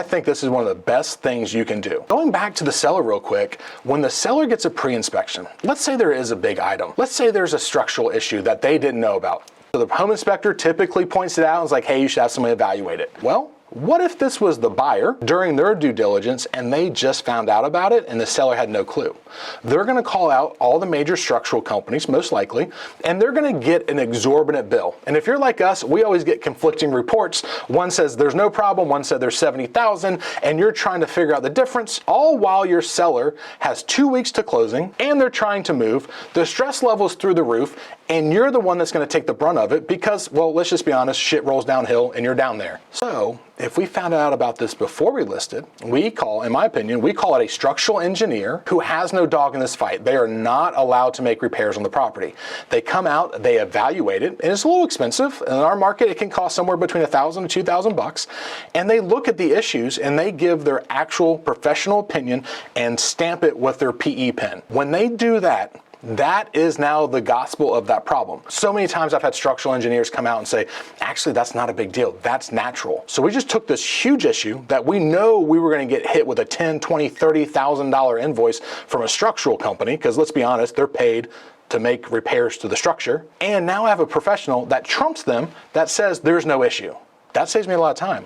think this is one of the best things you can do. Going back to the seller real quick, when the seller gets a pre-inspection, let's say there is a big item. Let's say there's a structural issue that they didn't know about. So the home inspector typically points it out and is like, hey, you should have somebody evaluate it. Well, what if this was the buyer during their due diligence and they just found out about it and the seller had no clue? They're going to call out all the major structural companies, most likely, and they're going to get an exorbitant bill. And if you're like us, we always get conflicting reports. One says there's no problem, one said there's 70,000, and you're trying to figure out the difference, all while your seller has 2 weeks to closing and they're trying to move. The stress level's through the roof, and you're the one that's going to take the brunt of it because, well, let's just be honest, shit rolls downhill and you're down there. So if we found out about this before we listed, in my opinion, we call it a structural engineer who has no dog in this fight. They are not allowed to make repairs on the property. They come out, they evaluate it, and it's a little expensive. In our market, it can cost somewhere between $1,000 to $2,000, and they look at the issues and they give their actual professional opinion and stamp it with their PE pen. When they do that, that is now the gospel of that problem. So many times I've had structural engineers come out and say, actually, that's not a big deal. That's natural. So we just took this huge issue that we know we were going to get hit with a $10,000, $20,000, $30,000 invoice from a structural company, because let's be honest, they're paid to make repairs to the structure. And now I have a professional that trumps them that says there's no issue. That saves me a lot of time.